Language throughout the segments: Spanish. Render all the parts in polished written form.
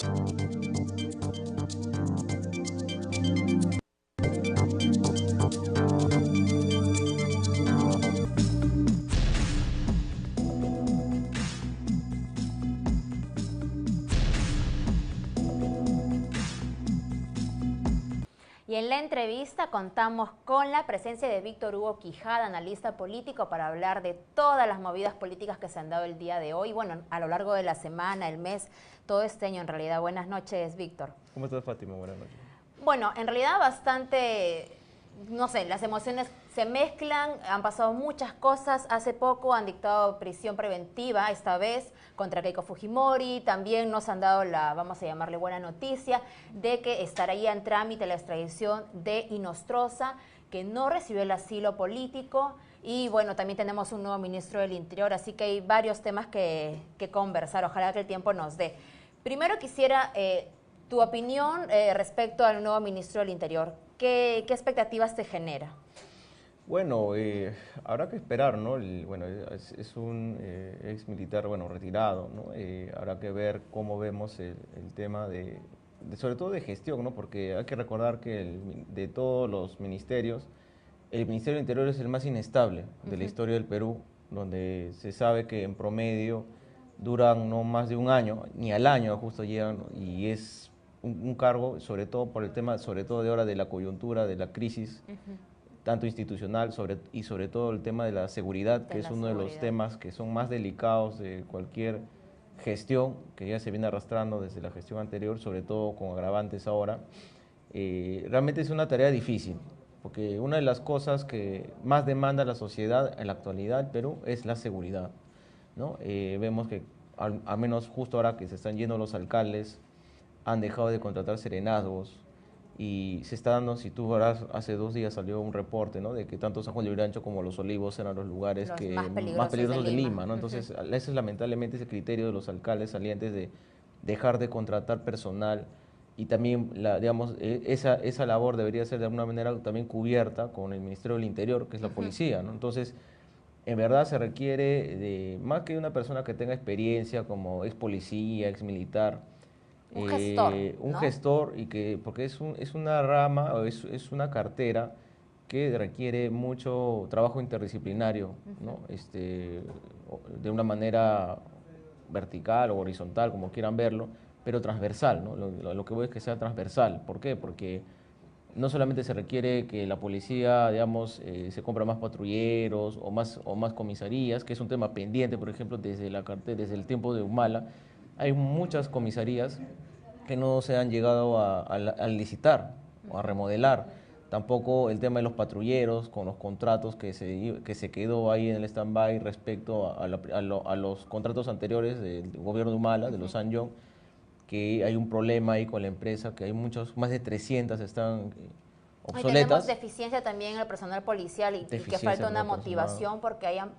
Y en la entrevista contamos con la presencia de Víctor Hugo Quijada, analista político, para hablar de todas las movidas políticas que se han dado el día de hoy, bueno, a lo largo de la semana, el mes, todo este año en realidad. Buenas noches, Víctor. ¿Cómo estás, Fátima? Buenas noches. Bueno, en realidad bastante, no sé, las emociones se mezclan, han pasado muchas cosas. Hace poco han dictado prisión preventiva, esta vez, contra Keiko Fujimori. También nos han dado la, vamos a llamarle buena noticia, de que estaría en trámite la extradición de Inostroza, que no recibió el asilo político. Y bueno, también tenemos un nuevo ministro del Interior, así que hay varios temas que conversar. Ojalá que el tiempo nos dé. Primero quisiera tu opinión respecto al nuevo ministro del Interior. ¿Qué expectativas te genera? Bueno, habrá que esperar, ¿no? Bueno, es un ex militar, bueno, retirado, ¿no? Habrá que ver cómo vemos el tema sobre todo de gestión, ¿no? Porque hay que recordar que de todos los ministerios, el Ministerio del Interior es el más inestable de la historia del Perú, donde se sabe que en promedio duran no más de un año, ni al año justo llegan, y es un cargo, sobre todo por el tema, sobre todo de ahora de la coyuntura, de la crisis, tanto institucional y sobre todo el tema de la seguridad, que es uno de los temas que son más delicados de cualquier gestión, que ya se viene arrastrando desde la gestión anterior, sobre todo con agravantes ahora. Realmente es una tarea difícil, porque una de las cosas que más demanda la sociedad en la actualidad del Perú es la seguridad, ¿no? Vemos que al menos justo ahora que se están yendo los alcaldes, han dejado de contratar serenazgos, y se está dando, si tú verás, hace 2 días salió un reporte, ¿no?, de que tanto San Juan de Urigancho como Los Olivos eran los lugares más peligrosos de Lima, ¿no? Entonces, ese es lamentablemente ese criterio de los alcaldes salientes de dejar de contratar personal, y también, digamos, esa labor debería ser de alguna manera también cubierta con el Ministerio del Interior, que es la policía, ¿no? Entonces, en verdad se requiere de, más que una persona que tenga experiencia como ex policía, ex militar, un gestor, un ¿no? gestor, y que, porque es una rama, o es una cartera que requiere mucho trabajo interdisciplinario, ¿no? De una manera vertical o horizontal, como quieran verlo, pero transversal, ¿no? Lo que voy es que sea transversal. ¿Por qué? Porque no solamente se requiere que la policía, digamos, se compra más patrulleros o más comisarías, que es un tema pendiente, por ejemplo, desde el tiempo de Humala. Hay muchas comisarías que no se han llegado a licitar o a remodelar. Tampoco el tema de los patrulleros, con los contratos que se quedó ahí en el stand-by respecto a los contratos anteriores del gobierno de Humala, de los Sanjón, que hay un problema ahí con la empresa, que hay más de 300 están obsoletas. Y tenemos deficiencia también en el personal policial y que falta una motivación porque haya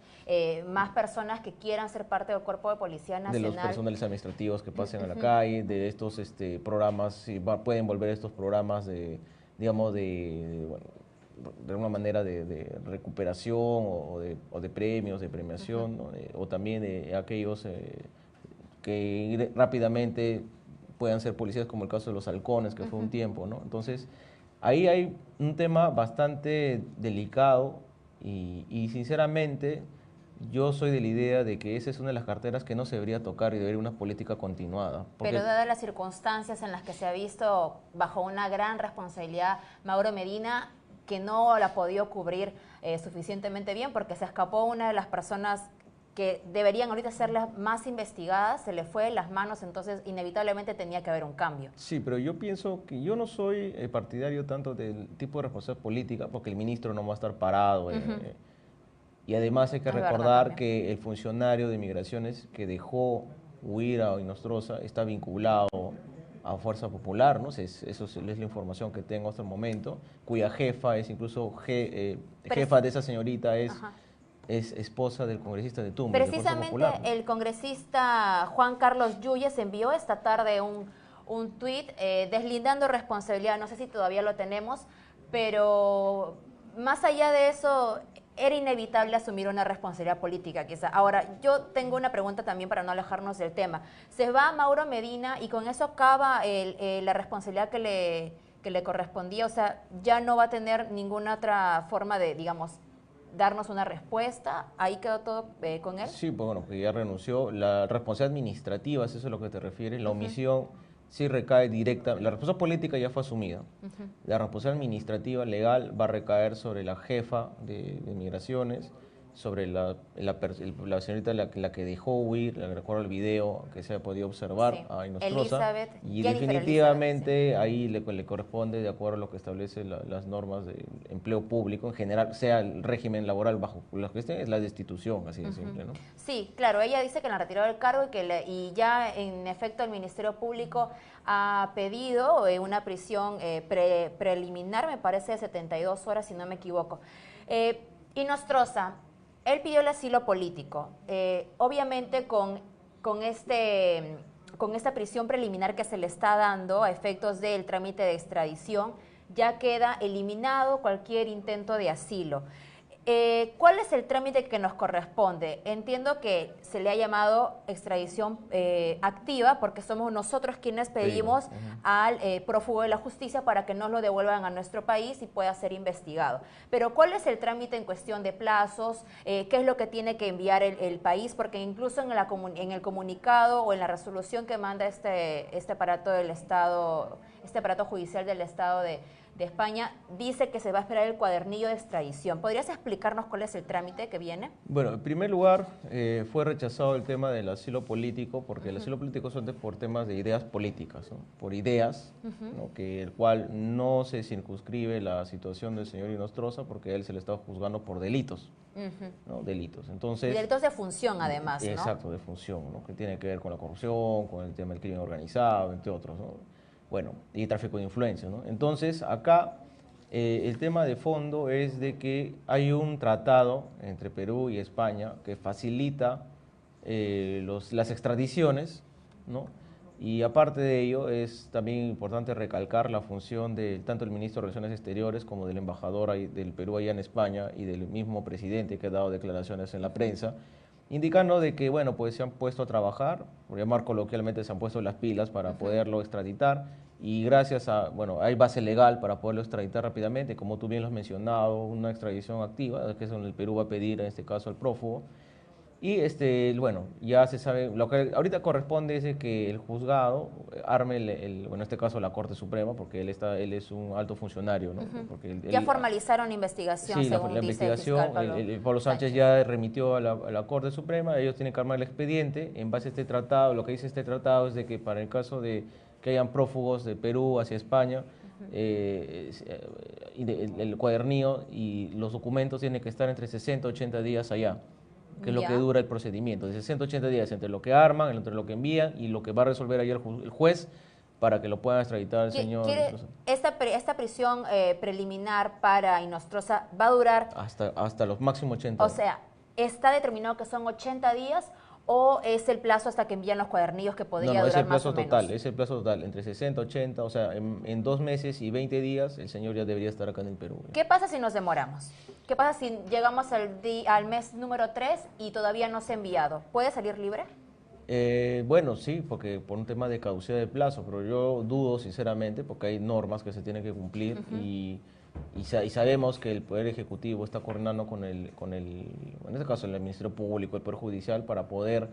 más personas que quieran ser parte del cuerpo de Policía Nacional. De los personales administrativos que pasen a la calle, de estos programas, si pueden volver estos programas digamos, bueno, de alguna manera de recuperación o de premios, de premiación, ¿no? O también de aquellos que rápidamente puedan ser policías, como el caso de los halcones, que fue un tiempo, ¿no? Entonces, ahí hay un tema bastante delicado y sinceramente yo soy de la idea de que esa es una de las carteras que no se debería tocar y debería una política continuada. Pero dadas las circunstancias en las que se ha visto bajo una gran responsabilidad Mauro Medina, que no la ha podido cubrir suficientemente bien porque se escapó una de las personas que deberían ahorita ser las más investigadas, se le fue de las manos, entonces inevitablemente tenía que haber un cambio. Sí, pero yo pienso que yo no soy partidario tanto del tipo de responsabilidad política, porque el ministro no va a estar parado. Y además hay que recordar que el funcionario de Migraciones que dejó huir a Inostroza está vinculado a Fuerza Popular, ¿no? Eso es la información que tengo hasta el momento, cuya jefa es incluso jefa de esa señorita es esposa del congresista de Tumbes. Precisamente de Fuerza Popular, ¿no? El congresista Juan Carlos Yuyes envió esta tarde un tuit deslindando responsabilidad, no sé si todavía lo tenemos, pero más allá de eso, era inevitable asumir una responsabilidad política quizá. Ahora, yo tengo una pregunta también para no alejarnos del tema. Se va Mauro Medina y con eso acaba la responsabilidad que le correspondía, o sea, ya no va a tener ninguna otra forma de, digamos, darnos una respuesta. ¿Ahí quedó todo con él? Sí, pues bueno, que ya renunció. La responsabilidad administrativa, si eso es a lo que te refieres, la omisión sí recae directa. La responsabilidad política ya fue asumida. La responsabilidad administrativa, legal, va a recaer sobre la jefa de migraciones, sobre la señorita la que dejó huir, la que recuerda el video que se ha podido observar Sí. a Inostroza. Elizabeth, Y Jennifer definitivamente Elizabeth, ahí le corresponde, de acuerdo a lo que establece las normas de empleo público, en general, sea el régimen laboral bajo lo que esté, es la destitución, así de simple, ¿no? sí, claro, ella dice que la retiró del cargo y ya en efecto el Ministerio Público ha pedido una prisión preliminar, me parece de 72 horas si no me equivoco. Inostroza, él pidió el asilo político, obviamente con esta prisión preliminar que se le está dando a efectos del trámite de extradición, ya queda eliminado cualquier intento de asilo. ¿Cuál es el trámite que nos corresponde? Entiendo que se le ha llamado extradición activa porque somos nosotros quienes pedimos al prófugo de la justicia para que nos lo devuelvan a nuestro país y pueda ser investigado. Pero ¿cuál es el trámite en cuestión de plazos? ¿Qué es lo que tiene que enviar el país? Porque incluso en el comunicado o en la resolución que manda este aparato del Estado, este aparato judicial del Estado de España, dice que se va a esperar el cuadernillo de extradición. ¿Podrías explicarnos cuál es el trámite que viene? Bueno, en primer lugar, fue rechazado el tema del asilo político, porque el asilo político son por temas de ideas políticas, ¿no? Por ideas, ¿no? Que el cual no se circunscribe la situación del señor Inostroza, porque a él se le está juzgando por delitos, ¿no? Delitos. Entonces, Delitos de función, además, ¿no? Exacto, de función, ¿no? Que tiene que ver con la corrupción, con el tema del crimen organizado, entre otros, ¿no? Bueno, y tráfico de influencias, ¿no? Entonces, acá el tema de fondo es de que hay un tratado entre Perú y España que facilita las extradiciones, ¿no? Y aparte de ello, es también importante recalcar la función de tanto el ministro de Relaciones Exteriores como del embajador del Perú allá en España y del mismo presidente que ha dado declaraciones en la prensa, indicando de que, bueno, pues se han puesto a trabajar, por llamar coloquialmente, se han puesto las pilas para poderlo extraditar, y gracias a, bueno, hay base legal para poderlo extraditar rápidamente, como tú bien lo has mencionado, una extradición activa, que es donde el Perú va a pedir en este caso al prófugo, y bueno, ya se sabe, lo que ahorita corresponde es de que el juzgado arme, bueno, en este caso la Corte Suprema, porque él es un alto funcionario, ¿no? Porque Ya formalizaron la investigación, sí, según la dice el investigación, fiscal Pablo Sánchez ya remitió a la Corte Suprema, ellos tienen que armar el expediente en base a este tratado. Lo que dice este tratado es de que para el caso de que hayan prófugos de Perú hacia España, el cuadernillo y los documentos tienen que estar entre 60 y 80 días allá, que es lo que dura el procedimiento, de 60 a 80 días entre lo que arman, entre lo que envían y lo que va a resolver ahí el juez para que lo puedan extraditar el señor. Esta prisión preliminar para Inostroza va a durar... Hasta los máximos 80 días. O sea, ¿está determinado que son 80 días o es el plazo hasta que envían los cuadernillos que podría durar es el más plazo o menos? total, es el plazo total, entre 60, 80, o sea, en 2 meses y 20 días el señor ya debería estar acá en el Perú. ¿Qué pasa si nos demoramos? ¿Qué pasa si llegamos al mes número 3 y todavía no se ha enviado? ¿Puede salir libre? Bueno, sí, porque por un tema de caducidad de plazo, pero yo dudo sinceramente porque hay normas que se tienen que cumplir y sabemos que el Poder Ejecutivo está coordinando con en este caso el Ministerio Público, el Poder Judicial, para poder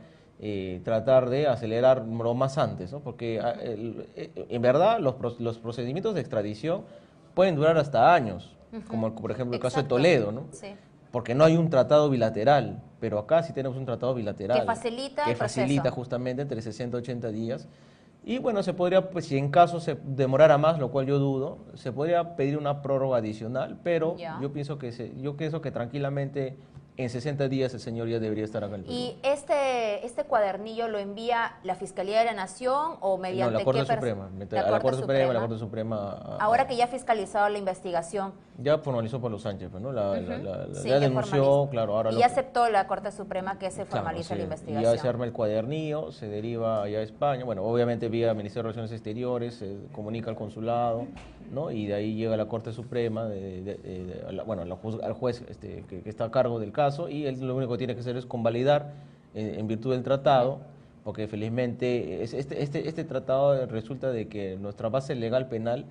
tratar de acelerar lo más antes, ¿no? Porque en verdad los procedimientos de extradición pueden durar hasta años, como por ejemplo el caso de Toledo, ¿no? Sí. Porque no hay un tratado bilateral, pero acá sí tenemos un tratado bilateral. Que facilita el facilita proceso. justamente entre 60 y 80 días. Y bueno, se podría, pues si en caso se demorara más, lo cual yo dudo, se podría pedir una prórroga adicional, pero yo pienso que tranquilamente en 60 días el señor ya debería estar acá en el Perú. ¿Y este cuadernillo lo envía la Fiscalía de la Nación o mediante No, la Corte qué Suprema. La Corte Suprema. La Corte Suprema. Ahora que ya ha fiscalizado la investigación. Ya formalizó Pablo Sánchez, pues, ¿no? Sí, ya ya denunció, formalizó. claro, ahora Y ya aceptó la Corte Suprema que se formalice la Y investigación. ya se arma el cuadernillo, se deriva allá a España, bueno, obviamente vía Ministerio de Relaciones Exteriores, se comunica al consulado, ¿no? Y de ahí llega a la Corte Suprema, al juez que está a cargo del caso, y él lo único que tiene que hacer es convalidar en virtud del tratado, porque felizmente este tratado resulta de que nuestra base legal penal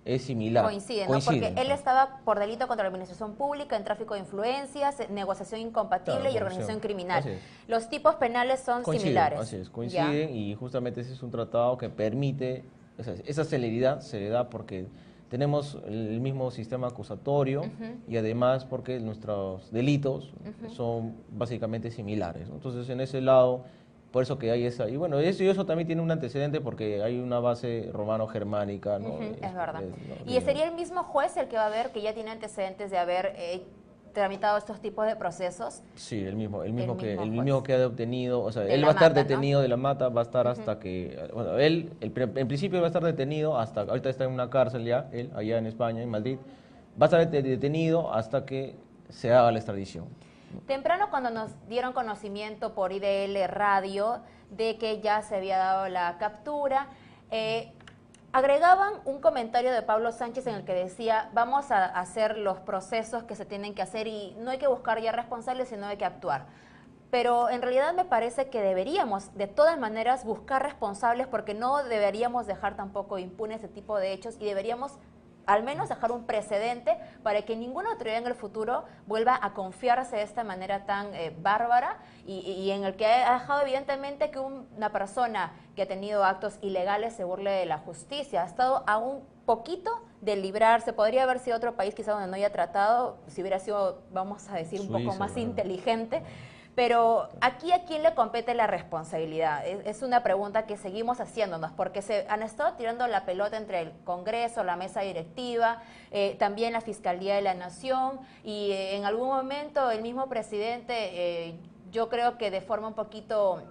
es similar. Coinciden, ¿no? Porque él estaba por delito contra la administración pública, en tráfico de influencias, negociación incompatible y organización criminal. Los tipos penales son similares. Así es, coinciden y justamente ese es un tratado que permite, esa celeridad se le da porque tenemos el mismo sistema acusatorio y además porque nuestros delitos son básicamente similares, ¿no? Entonces en ese lado, por eso que hay esa, y bueno, eso también tiene un antecedente porque hay una base romano-germánica, ¿no? Es verdad. ¿Y sería el mismo juez el que va a ver que ya tiene antecedentes de haber tramitado estos tipos de procesos? Sí, el mismo que ha obtenido, o sea, de él la va a estar Mata, detenido ¿no? de la Mata, va a estar hasta que, bueno, en principio va a estar detenido hasta, ahorita está en una cárcel ya, él, allá en España, en Madrid, va a estar detenido hasta que se haga la extradición. Temprano cuando nos dieron conocimiento por IDL Radio de que ya se había dado la captura, agregaban un comentario de Pablo Sánchez en el que decía, vamos a hacer los procesos que se tienen que hacer y no hay que buscar ya responsables, sino hay que actuar. Pero en realidad me parece que deberíamos, de todas maneras, buscar responsables porque no deberíamos dejar tampoco impune ese tipo de hechos y deberíamos al menos dejar un precedente para que ninguna autoridad en el futuro vuelva a confiarse de esta manera tan bárbara y en el que ha dejado evidentemente que una persona que ha tenido actos ilegales se burle de la justicia. Ha estado a un poquito de librarse. Podría haber sido otro país quizá donde no haya tratado, si hubiera sido, vamos a decir, un poco más inteligente. Pero aquí, ¿a quién le compete la responsabilidad? Es una pregunta que seguimos haciéndonos, porque se han estado tirando la pelota entre el Congreso, la mesa directiva, también la Fiscalía de la Nación, y en algún momento el mismo presidente, yo creo que de forma un poquito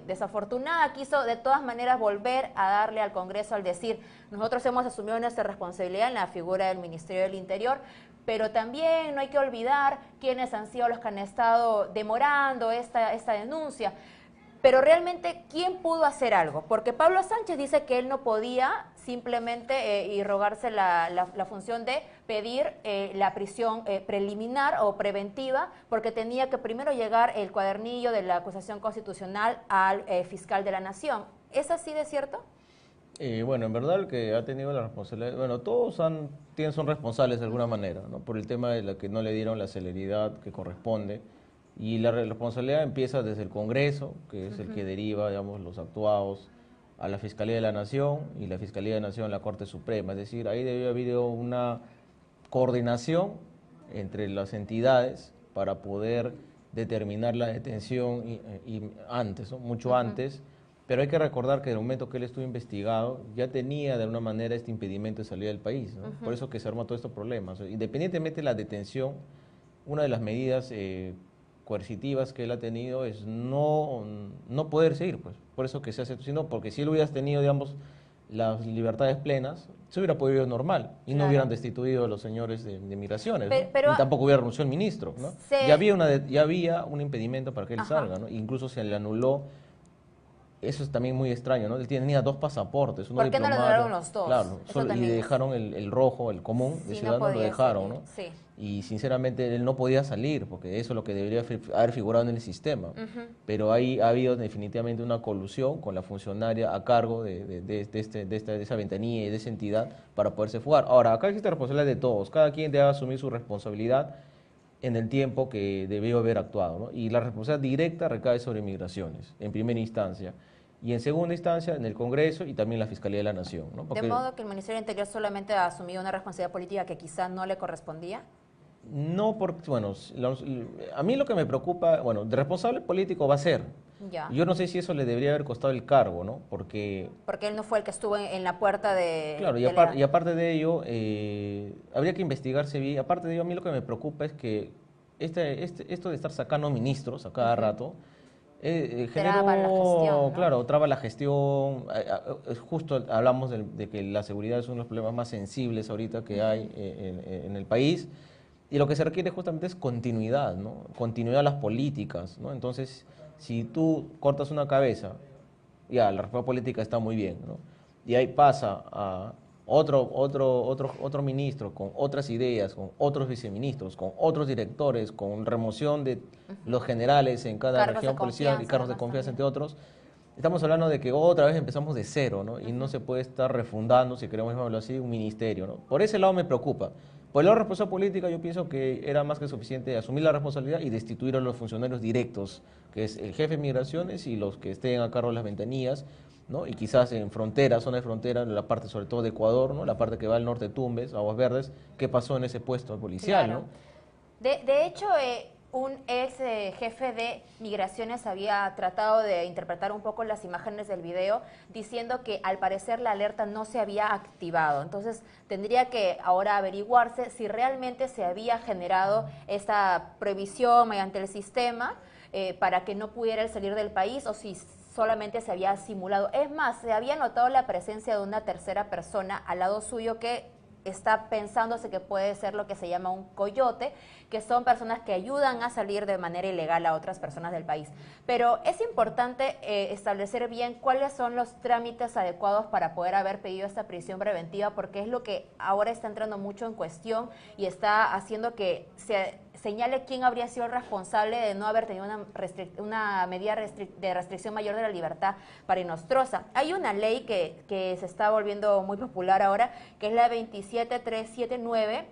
desafortunada, quiso de todas maneras volver a darle al Congreso al decir, nosotros hemos asumido nuestra responsabilidad en la figura del Ministerio del Interior, pero también no hay que olvidar quiénes han sido los que han estado demorando esta denuncia. Pero realmente, ¿quién pudo hacer algo? Porque Pablo Sánchez dice que él no podía simplemente irrogarse la función de pedir la prisión preliminar o preventiva, porque tenía que primero llegar el cuadernillo de la acusación constitucional al fiscal de la Nación. ¿Es así de cierto? Bueno, en verdad el que ha tenido la responsabilidad, bueno, todos son responsables de alguna manera, ¿no? Por el tema de la que no le dieron la celeridad que corresponde. Y la responsabilidad empieza desde el Congreso, que es el que deriva, digamos, los actuados a la Fiscalía de la Nación y la Fiscalía de la Nación a la Corte Suprema. Es decir, ahí debió haber habido una coordinación entre las entidades para poder determinar la detención y antes, ¿no? Mucho antes. Pero hay que recordar que en el momento que él estuvo investigado, ya tenía de alguna manera este impedimento de salida del país, ¿no? Por eso que se armó todo estos problemas. Independientemente de la detención, una de las medidas coercitivas que él ha tenido es no poder seguir, pues. Por eso que se hace, sino porque si él hubiera tenido, digamos, las libertades plenas, se hubiera podido ir normal y no hubieran destituido a los señores de migraciones, ¿no? Y tampoco hubiera renunciado el ministro, ¿no? Ya había un impedimento para que él salga, ¿no? Incluso se le anuló. Eso es también muy extraño, ¿no? Él tenía 2 pasaportes, uno ¿Por qué no le anularon los 2? Claro, y dejaron el rojo, el común, de ciudadano, lo dejaron, ¿no? Sí. Y sinceramente él no podía salir, porque eso es lo que debería haber figurado en el sistema. Pero ahí ha habido definitivamente una colusión con la funcionaria a cargo de esa ventanilla y de esa entidad para poderse fugar. Ahora, acá existe responsabilidad de todos, cada quien debe asumir su responsabilidad en el tiempo que debió haber actuado, ¿no? Y la responsabilidad directa recae sobre migraciones, en primera instancia, y en segunda instancia en el Congreso y también la Fiscalía de la Nación, ¿no? ¿De modo que el Ministerio del Interior solamente ha asumido una responsabilidad política que quizá no le correspondía? No, porque, bueno, a mí lo que me preocupa, bueno, de responsable político va a ser. Ya. Yo no sé si eso le debería haber costado el cargo, ¿no? Porque él no fue el que estuvo en la puerta de... Claro, y aparte de ello, habría que investigarse bien. Aparte de ello, a mí lo que me preocupa es que esto de estar sacando ministros a cada rato, Traba la gestión, ¿no? claro, traba la gestión. Justo hablamos de que la seguridad es uno de los problemas más sensibles ahorita que hay en el país. Y lo que se requiere justamente es continuidad, ¿no? Continuidad a las políticas, ¿no? Entonces, si tú cortas una cabeza, ya, la reforma política está muy bien, ¿no? Y ahí pasa a otro ministro con otras ideas, con otros viceministros, con otros directores, con remoción de los generales en cada Cargos de región policial y confianza, cargos de además, confianza, también. entre otros. Estamos hablando de que otra vez empezamos de cero, ¿no? Y no se puede estar refundando, si queremos llamarlo así, un ministerio, ¿no? Por ese lado me preocupa. Por el lado de la responsabilidad política, yo pienso que era más que suficiente asumir la responsabilidad y destituir a los funcionarios directos, que es el jefe de migraciones y los que estén a cargo de las ventanillas, ¿no? Y quizás en frontera, zona de frontera, en la parte sobre todo de Ecuador, ¿no? La parte que va al norte de Tumbes, Aguas Verdes, ¿qué pasó en ese puesto policial, Claro. ¿no? De hecho, un ex jefe de migraciones había tratado de interpretar un poco las imágenes del video, diciendo que al parecer la alerta no se había activado. Entonces, tendría que ahora averiguarse si realmente se había generado esta prohibición mediante el sistema para que no pudiera él salir del país o si solamente se había simulado. Es más, se había notado la presencia de una tercera persona al lado suyo que está pensándose que puede ser lo que se llama un coyote, que son personas que ayudan a salir de manera ilegal a otras personas del país. Pero es importante establecer bien cuáles son los trámites adecuados para poder haber pedido esta prisión preventiva, porque es lo que ahora está entrando mucho en cuestión y está haciendo que se señale quién habría sido el responsable de no haber tenido una medida de restricción mayor de la libertad para Inostroza. Hay una ley que se está volviendo muy popular ahora, que es la 27379,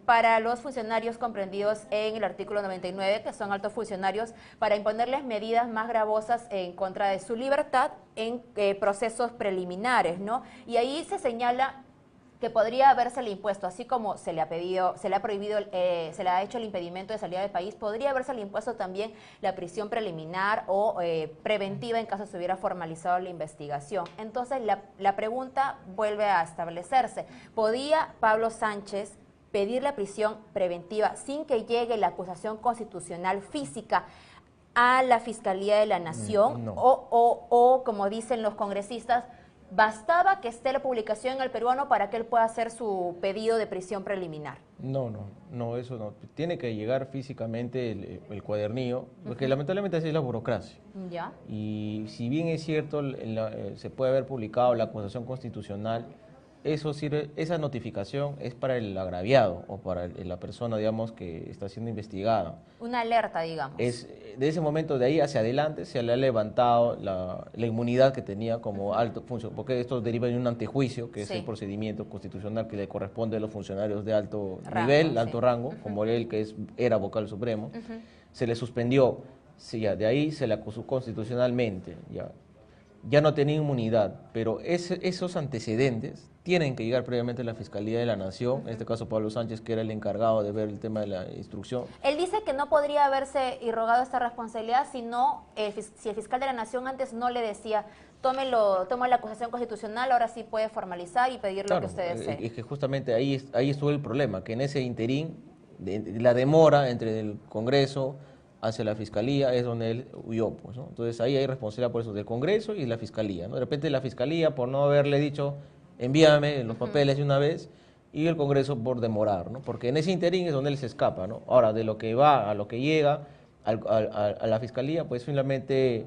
para los funcionarios comprendidos en el artículo 99, que son altos funcionarios, para imponerles medidas más gravosas en contra de su libertad en procesos preliminares, ¿no? Y ahí se señala que podría habérsele impuesto, así como se le ha pedido, se le ha prohibido, se le ha hecho el impedimento de salida del país, podría habérsele impuesto también la prisión preliminar o preventiva en caso se hubiera formalizado la investigación. Entonces, la pregunta vuelve a establecerse. ¿Podía Pablo Sánchez pedir la prisión preventiva sin que llegue la acusación constitucional física a la Fiscalía de la Nación? No. O como dicen los congresistas, bastaba que esté la publicación en El Peruano para que él pueda hacer su pedido de prisión preliminar. No, eso no. Tiene que llegar físicamente el cuadernillo, porque lamentablemente así es la burocracia. ¿Ya? Y si bien es cierto, se puede haber publicado la acusación constitucional, eso sirve, esa notificación es para el agraviado o para la persona, digamos, que está siendo investigada. Una alerta, digamos. Es de ese momento de ahí hacia adelante se le ha levantado la inmunidad que tenía como alto funcionario, porque esto deriva de un antejuicio, que es Sí. el procedimiento constitucional que le corresponde a los funcionarios de alto Rango, nivel, sí. alto rango, como él que era vocal supremo. Se le suspendió, sí, ya, de ahí se le acusó constitucionalmente, ya no tenía inmunidad, pero esos antecedentes tienen que llegar previamente a la Fiscalía de la Nación, en este caso Pablo Sánchez, que era el encargado de ver el tema de la instrucción. Él dice que no podría haberse irrogado esta responsabilidad si el fiscal de la Nación antes no le decía, toma la acusación constitucional, ahora sí puede formalizar y pedir lo que usted desee. Es que justamente ahí estuvo el problema, que en ese interín, la demora entre el Congreso hacia la Fiscalía es donde él huyó, pues, ¿no? Entonces ahí hay responsabilidad por eso del Congreso y la Fiscalía, ¿no? De repente la Fiscalía por no haberle dicho, envíame los papeles de una vez, y el Congreso por demorar, ¿no? Porque en ese interín es donde él se escapa, ¿no? Ahora, de lo que va a lo que llega a la Fiscalía, pues finalmente,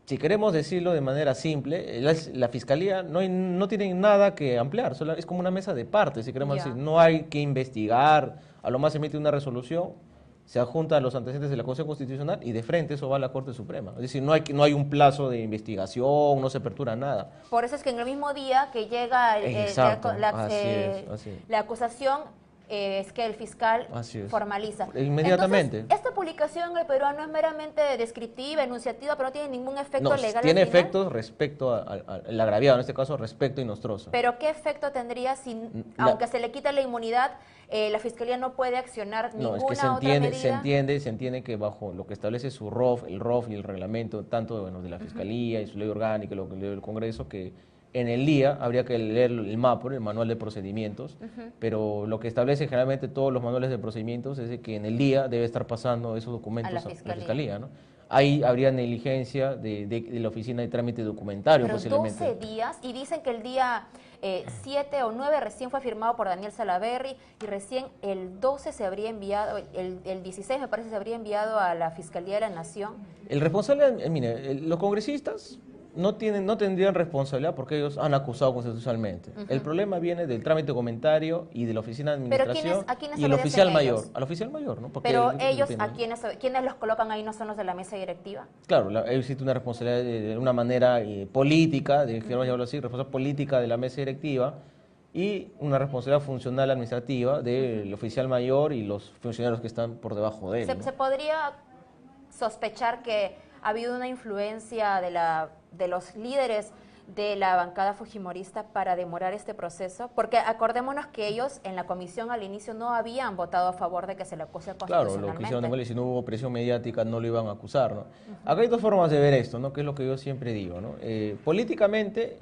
si queremos decirlo de manera simple, la Fiscalía no tiene nada que ampliar, es como una mesa de partes, si queremos Ya. decir, no hay que investigar, a lo más se emite una resolución, se adjunta a los antecedentes de la Constitución Constitucional y de frente eso va a la Corte Suprema. Es decir, no hay un plazo de investigación, no se apertura nada. Por eso es que en el mismo día que llega Exacto, así es. la acusación, es que el fiscal Así es. formaliza. Inmediatamente. Entonces, esta publicación en El Peruano es meramente descriptiva, enunciativa, pero no tiene ningún efecto No, legal. tiene al final. efectos respecto al agraviado, en este caso respecto a Inostroza. Pero ¿qué efecto tendría si, aunque se le quita la inmunidad, la Fiscalía no puede accionar No, ninguna es que otra medida? se entiende que bajo lo que establece su ROF, el ROF y el reglamento, tanto bueno, de la Fiscalía y su ley orgánica, lo que lee el Congreso, que en el día habría que leer el MAPRO, el Manual de Procedimientos, pero lo que establece generalmente todos los manuales de procedimientos es de que en el día debe estar pasando esos documentos a la Fiscalía, ¿no? Ahí habría negligencia de la Oficina de Trámite Documentario, pero posiblemente. 12 días, y dicen que el día 7 o 9 recién fue firmado por Daniel Salaverry, y recién el 12 se habría enviado, el 16 me parece se habría enviado a la Fiscalía de la Nación. El responsable, mire, los congresistas no tendrían responsabilidad porque ellos han acusado constitucionalmente. El problema viene del trámite documentario y de la oficina de administración ¿A quiénes y el oficial mayor. ellos? Al oficial mayor, ¿no? Porque Pero ellos, ¿quiénes los colocan ahí no son los de la mesa directiva? Claro, existe una responsabilidad de una manera política, quiero llamarlo así, responsabilidad política de la mesa directiva y una responsabilidad funcional administrativa del oficial mayor y los funcionarios que están por debajo de él. ¿No? ¿Se podría sospechar que ha habido una influencia de los líderes de la bancada fujimorista para demorar este proceso? Porque acordémonos que ellos en la comisión al inicio no habían votado a favor de que se le acuse constitucionalmente. Claro, lo que hicieron igual, y si no hubo presión mediática no lo iban a acusar, ¿no? Acá hay dos formas de ver esto, ¿no? Que es lo que yo siempre digo, ¿no? Políticamente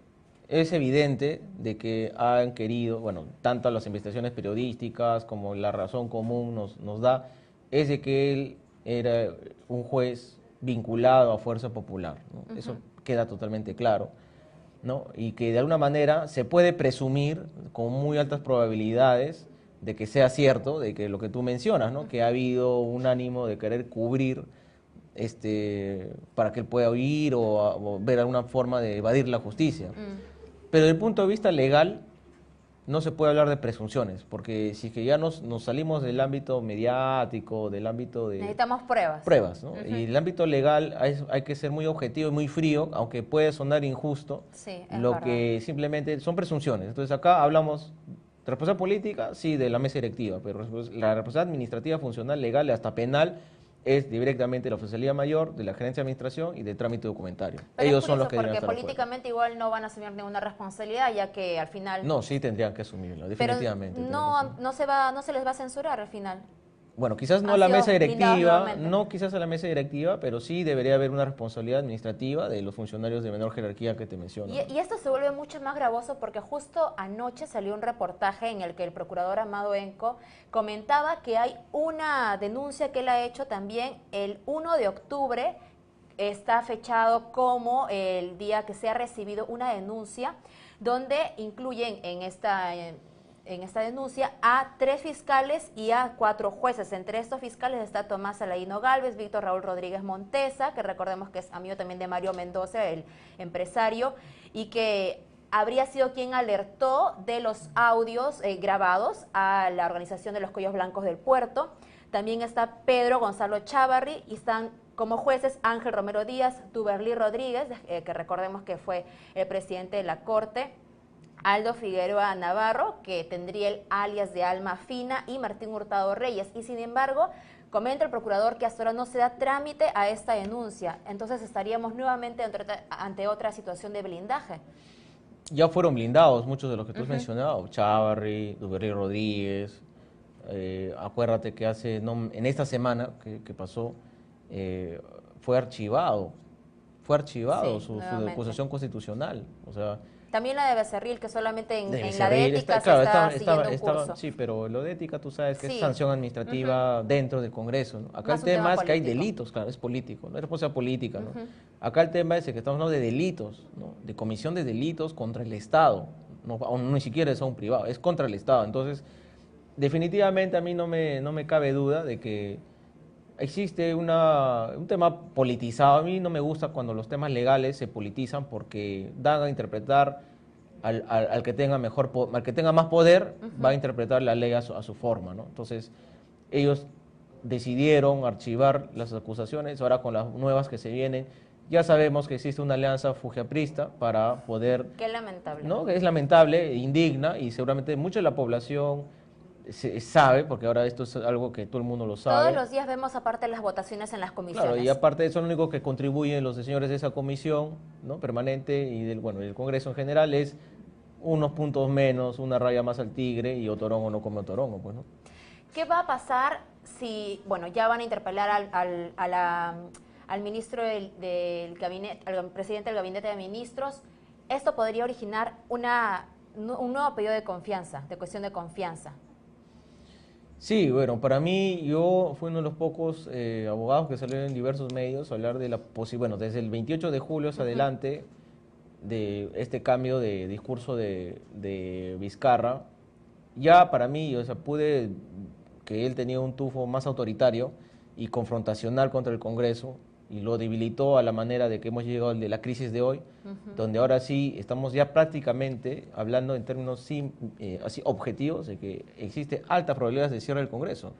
es evidente de que han querido, bueno, tanto las investigaciones periodísticas como la razón común nos da, es de que él era un juez vinculado a Fuerza Popular, ¿no? Eso queda totalmente claro, ¿no? Y que de alguna manera se puede presumir con muy altas probabilidades de que sea cierto, de que lo que tú mencionas, ¿no? Que ha habido un ánimo de querer cubrir para que él pueda huir o ver alguna forma de evadir la justicia. Pero desde el punto de vista legal no se puede hablar de presunciones, porque si es que ya nos salimos del ámbito mediático, del ámbito de... Necesitamos pruebas. Pruebas, ¿no? Y el ámbito legal hay que ser muy objetivo y muy frío, aunque puede sonar injusto, sí, lo verdad. que simplemente son presunciones. Entonces acá hablamos de responsabilidad política, sí, de la mesa directiva, pero la responsabilidad administrativa, funcional, legal y hasta penal es directamente la Oficialía Mayor, de la Gerencia de Administración y de Trámite Documentario. Pero ellos son los que deben porque estar políticamente igual no van a asumir ninguna responsabilidad, ya que al final... No, sí tendrían que asumirlo, definitivamente. Pero no se les va a censurar al final. Bueno, quizás no a la mesa directiva, no quizás a la mesa directiva, pero sí debería haber una responsabilidad administrativa de los funcionarios de menor jerarquía que te menciono. Y esto se vuelve mucho más gravoso porque justo anoche salió un reportaje en el que el procurador Amado Enco comentaba que hay una denuncia que él ha hecho también el 1 de octubre, está fechado como el día que se ha recibido una denuncia, donde incluyen en esta denuncia a 3 fiscales y a 4 jueces. Entre estos fiscales está Tomás Aladino Gálvez, Víctor Raúl Rodríguez Montesa, que recordemos que es amigo también de Mario Mendoza, el empresario, y que habría sido quien alertó de los audios grabados a la organización de los Cuellos Blancos del Puerto. También está Pedro Gonzalo Chávarri y están como jueces Ángel Romero Díaz, Tuberlí Rodríguez, que recordemos que fue el presidente de la Corte, Aldo Figueroa Navarro, que tendría el alias de Alma Fina, y Martín Hurtado Reyes. Y sin embargo, comenta el procurador que hasta ahora no se da trámite a esta denuncia. Entonces estaríamos nuevamente ante otra situación de blindaje. Ya fueron blindados muchos de los que tú has mencionado, Chávarri, Tuberlí Rodríguez. Acuérdate que en esta semana que pasó, fue archivado Sí, su acusación constitucional. O sea, también la de Becerril, que solamente en la de Becerril ética está siguiendo un curso. sí, pero lo de ética tú sabes que Sí. es sanción administrativa dentro del Congreso, ¿no? Acá Más el un tema tema es que hay político. delitos, claro, es político, no es responsabilidad política, ¿no? Acá el tema es que estamos hablando de delitos, ¿no? De comisión de delitos contra el Estado, no, ni siquiera es a un privado, es contra el Estado. Entonces, definitivamente a mí no me cabe duda de que existe un tema politizado. A mí no me gusta cuando los temas legales se politizan porque dan a interpretar al que tenga al que tenga más poder, va a interpretar la ley a su forma, ¿no? Entonces, ellos decidieron archivar las acusaciones. Ahora con las nuevas que se vienen, ya sabemos que existe una alianza fujiaprista para poder... Qué lamentable. ¿no? Es lamentable, indigna, y seguramente mucha de la población sabe, porque ahora esto es algo que todo el mundo lo sabe. Todos los días vemos aparte las votaciones en las comisiones. Claro, y aparte de eso, lo único que contribuyen los señores de esa comisión, ¿no? Permanente y del Congreso en general es unos puntos menos, una raya más al tigre, y otorongo no come otorongo, pues, ¿no? ¿Qué va a pasar si, ya van a interpelar al ministro del gabinete, al presidente del gabinete de ministros, esto podría originar un nuevo pedido de confianza, de cuestión de confianza. Sí, bueno, para mí yo fui uno de los pocos abogados que salieron en diversos medios a hablar de la posibilidad, bueno, desde el 28 de julio hacia adelante, de este cambio de discurso de Vizcarra. Ya para mí, o sea, pude que él tenía un tufo más autoritario y confrontacional contra el Congreso y lo debilitó a la manera de que hemos llegado al de la crisis de hoy, donde ahora sí estamos ya prácticamente hablando en términos así objetivos de que existe altas probabilidades de cierre del Congreso,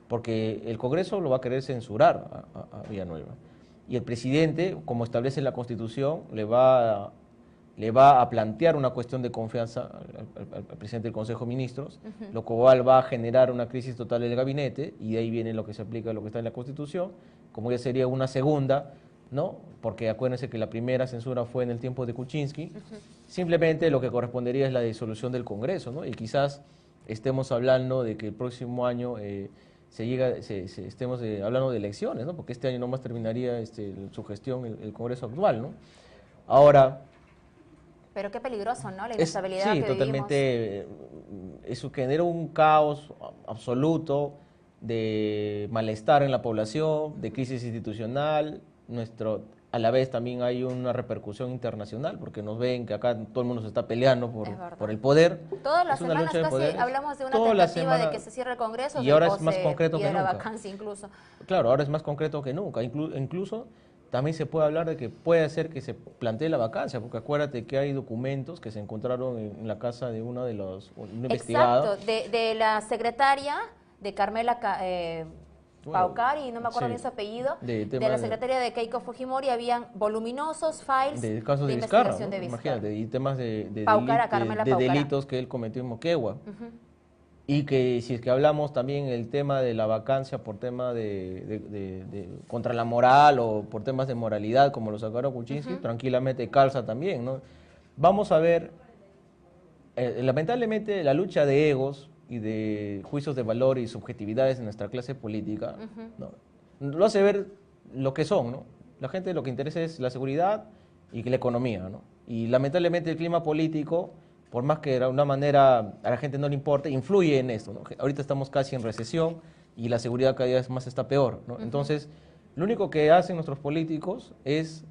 porque el Congreso lo va a querer censurar a Villanueva. Y el presidente, como establece la Constitución, le va a plantear una cuestión de confianza al presidente del Consejo de Ministros, lo cual va a generar una crisis total del gabinete, y de ahí viene lo que se aplica, lo que está en la Constitución, como ya sería una segunda, ¿no? Porque acuérdense que la primera censura fue en el tiempo de Kuczynski. Simplemente lo que correspondería es la disolución del Congreso, ¿no? Y quizás estemos hablando de que el próximo año estemos hablando de elecciones, ¿no? Porque este año nomás terminaría su gestión el Congreso actual, ¿no? Ahora, pero qué peligroso, ¿no? La inestabilidad sí, que totalmente. Eso genera un caos absoluto de malestar en la población, de crisis institucional. A la vez también hay una repercusión internacional, porque nos ven que acá todo el mundo se está peleando por el poder. Todas las Es una semanas lucha de casi poderes. hablamos de una Todas las tentativa de semanas, que se cierre el Congreso y ahora es más concreto y que de la nunca. vacancia incluso. Claro, ahora es más concreto que nunca. Incluso también se puede hablar de que puede ser que se plantee la vacancia, porque acuérdate que hay documentos que se encontraron en la casa de uno de los investigados. Exacto, de la secretaria de Carmela Paucar, y no me acuerdo bien su apellido, de la secretaria de Keiko Fujimori, habían voluminosos files de casos de investigación Vizcarra, de ¿no? Vizcarra. Imagínate, y temas de Carmela delitos que él cometió en Moquegua. Y que si es que hablamos también el tema de la vacancia por tema contra la moral o por temas de moralidad, como lo sacaron Kuczynski, tranquilamente calza también, ¿no? Vamos a ver, lamentablemente la lucha de egos y de juicios de valor y subjetividades en nuestra clase política, ¿no? Lo hace ver lo que son, ¿no? La gente lo que interesa es la seguridad y la economía, ¿no? Y lamentablemente el clima político, por más que de una manera a la gente no le importe, influye en esto, ¿no? Ahorita estamos casi en recesión y la seguridad cada vez más está peor, ¿no? Entonces, lo único que hacen nuestros políticos es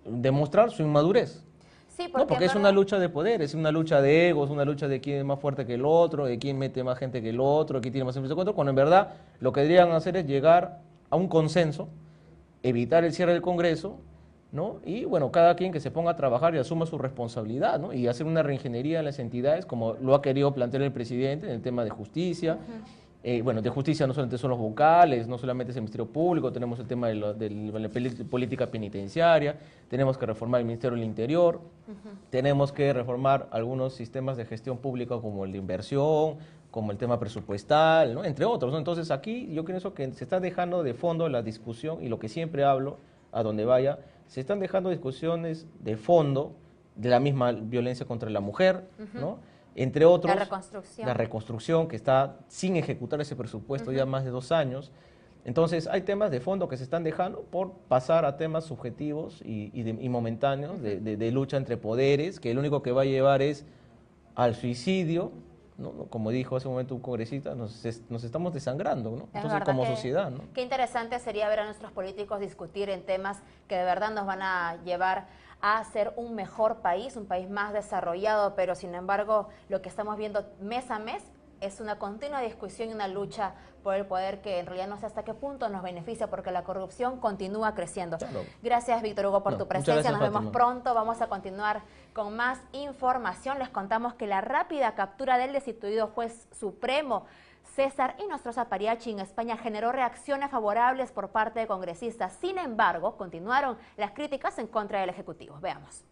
demostrar su inmadurez. Sí, Porque es una lucha de poder, es una lucha de egos, una lucha de quién es más fuerte que el otro, de quién mete más gente que el otro, de quién tiene más influencia que el otro, cuando en verdad lo que deberían hacer es llegar a un consenso, evitar el cierre del Congreso, ¿no? Y bueno, cada quien que se ponga a trabajar y asuma su responsabilidad, ¿no? Y hacer una reingeniería en las entidades, como lo ha querido plantear el presidente en el tema de justicia. Bueno, de justicia no solamente son los vocales, no solamente es el Ministerio Público, tenemos el tema de la política penitenciaria, tenemos que reformar el Ministerio del Interior, tenemos que reformar algunos sistemas de gestión pública como el de inversión, como el tema presupuestal, ¿no? Entre otros, ¿no? Entonces aquí yo pienso que se está dejando de fondo la discusión, y lo que siempre hablo a donde vaya, se están dejando discusiones de fondo de la misma violencia contra la mujer, ¿no? Entre otros, la reconstrucción que está sin ejecutar ese presupuesto ya más de 2 años. Entonces hay temas de fondo que se están dejando por pasar a temas subjetivos y momentáneos de lucha entre poderes, que lo único que va a llevar es al suicidio, ¿no? Como dijo hace un momento un congresista, nos estamos desangrando, ¿no? Entonces, como sociedad, ¿no? Qué interesante sería ver a nuestros políticos discutir en temas que de verdad nos van a llevar a ser un mejor país, un país más desarrollado, pero sin embargo lo que estamos viendo mes a mes es una continua discusión y una lucha por el poder que en realidad no sé hasta qué punto nos beneficia, porque la corrupción continúa creciendo. Claro. Gracias, Víctor Hugo, por tu presencia. Nos vemos pronto. Vamos a continuar con más información. Les contamos que la rápida captura del destituido juez supremo César Inostroza Pariachi en España generó reacciones favorables por parte de congresistas. Sin embargo, continuaron las críticas en contra del Ejecutivo. Veamos.